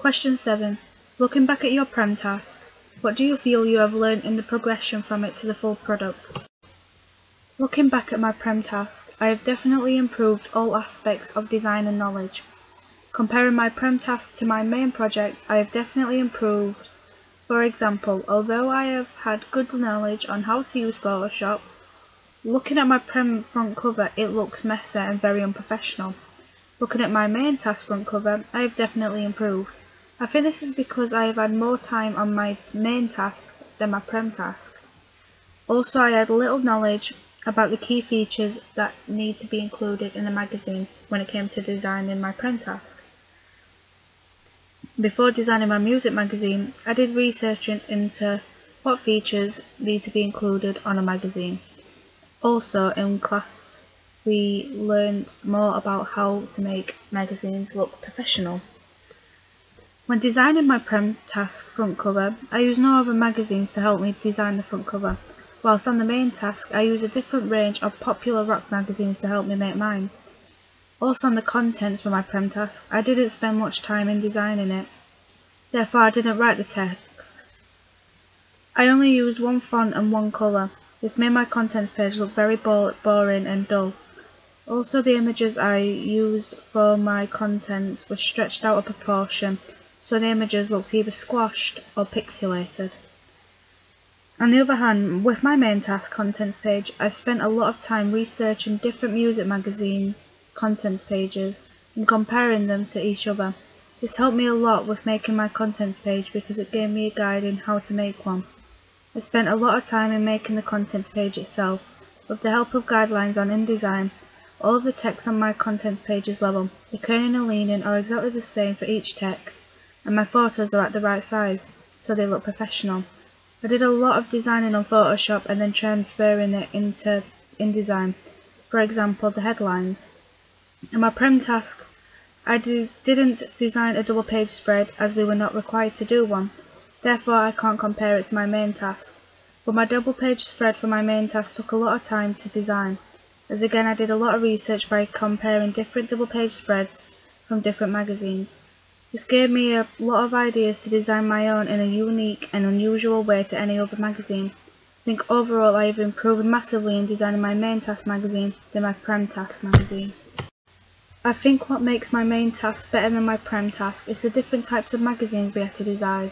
Question 7. Looking back at your Prem task, what do you feel you have learned in the progression from it to the full product? Looking back at my Prem task, I have definitely improved all aspects of design and knowledge. Comparing my Prem task to my main project, I have definitely improved. For example, although I have had good knowledge on how to use Photoshop, looking at my Prem front cover, it looks messy and very unprofessional. Looking at my main task front cover, I have definitely improved. I think this is because I have had more time on my main task than my Prem task. Also, I had little knowledge about the key features that need to be included in a magazine when it came to designing my Prem task. Before designing my music magazine, I did research into what features need to be included on a magazine. Also, in class, we learned more about how to make magazines look professional. When designing my Prem task front cover, I used no other magazines to help me design the front cover, whilst on the main task I used a different range of popular rock magazines to help me make mine. Also on the contents for my Prem task, I didn't spend much time in designing it, therefore I didn't write the text. I only used one font and one colour. This made my contents page look very boring and dull. Also, the images I used for my contents were stretched out of proportion, so the images looked either squashed or pixelated. On the other hand, with my main task contents page, I spent a lot of time researching different music magazines' contents pages and comparing them to each other. This helped me a lot with making my contents page because it gave me a guide in how to make one. I spent a lot of time in making the contents page itself. With the help of guidelines on InDesign, all of the text on my contents page is level. The kerning and leaning are exactly the same for each text, and my photos are at the right size, so they look professional. I did a lot of designing on Photoshop and then transferring it into InDesign, for example the headlines. In my Prem task, I didn't design a double page spread as we were not required to do one, therefore I can't compare it to my main task. But my double page spread for my main task took a lot of time to design, as again I did a lot of research by comparing different double page spreads from different magazines. This gave me a lot of ideas to design my own in a unique and unusual way to any other magazine. I think overall I have improved massively in designing my main task magazine than my Prem task magazine. I think what makes my main task better than my Prem task is the different types of magazines we had to design.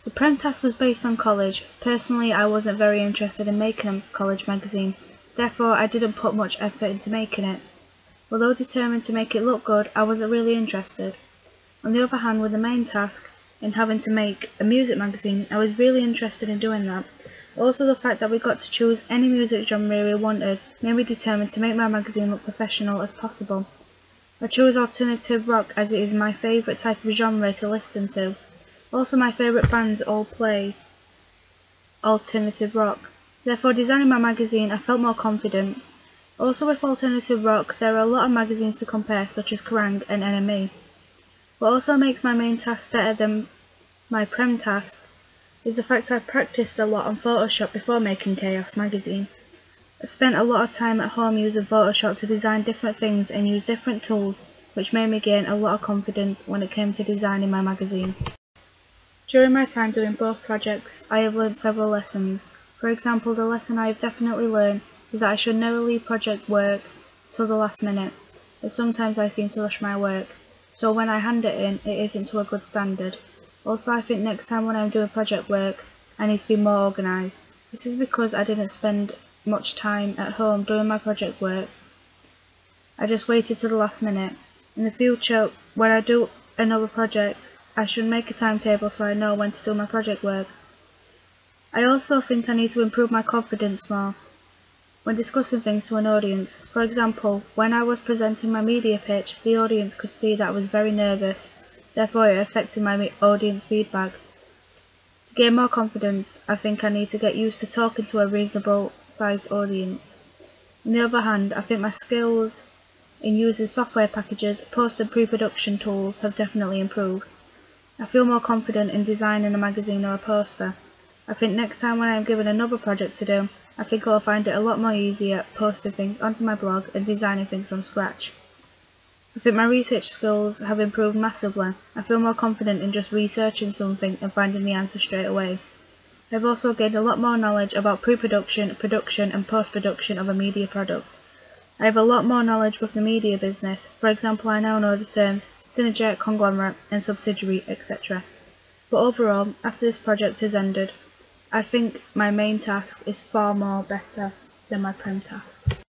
The Prem task was based on college. Personally, I wasn't very interested in making a college magazine, therefore I didn't put much effort into making it. Although determined to make it look good, I wasn't really interested. On the other hand, with the main task, in having to make a music magazine, I was really interested in doing that. Also, the fact that we got to choose any music genre we wanted made me determined to make my magazine look professional as possible. I chose alternative rock as it is my favourite type of genre to listen to. Also, my favourite bands all play alternative rock. Therefore, designing my magazine, I felt more confident. Also, with alternative rock, there are a lot of magazines to compare, such as Kerrang and NME. What also makes my main task better than my Prem task is the fact I practiced a lot on Photoshop before making Chaos magazine. I spent a lot of time at home using Photoshop to design different things and use different tools, which made me gain a lot of confidence when it came to designing my magazine. During my time doing both projects, I have learned several lessons. For example, the lesson I have definitely learned is that I should never leave project work till the last minute, as sometimes I seem to rush my work. So when I hand it in, it isn't to a good standard. Also, I think next time when I'm doing project work, I need to be more organised. This is because I didn't spend much time at home doing my project work. I just waited to the last minute. In the future, when I do another project, I should make a timetable so I know when to do my project work. I also think I need to improve my confidence more when discussing things to an audience. For example, when I was presenting my media pitch, the audience could see that I was very nervous, therefore it affected my audience feedback. To gain more confidence, I think I need to get used to talking to a reasonable sized audience. On the other hand, I think my skills in using software packages, post and pre-production tools have definitely improved. I feel more confident in designing a magazine or a poster. I think next time when I am given another project to do, I think I'll find it a lot more easier posting things onto my blog and designing things from scratch. I think my research skills have improved massively. I feel more confident in just researching something and finding the answer straight away. I've also gained a lot more knowledge about pre-production, production and post-production of a media product. I have a lot more knowledge with the media business. For example, I now know the terms synergy, conglomerate and subsidiary, etc. But overall, after this project is ended, I think my main task is far more better than my prim task.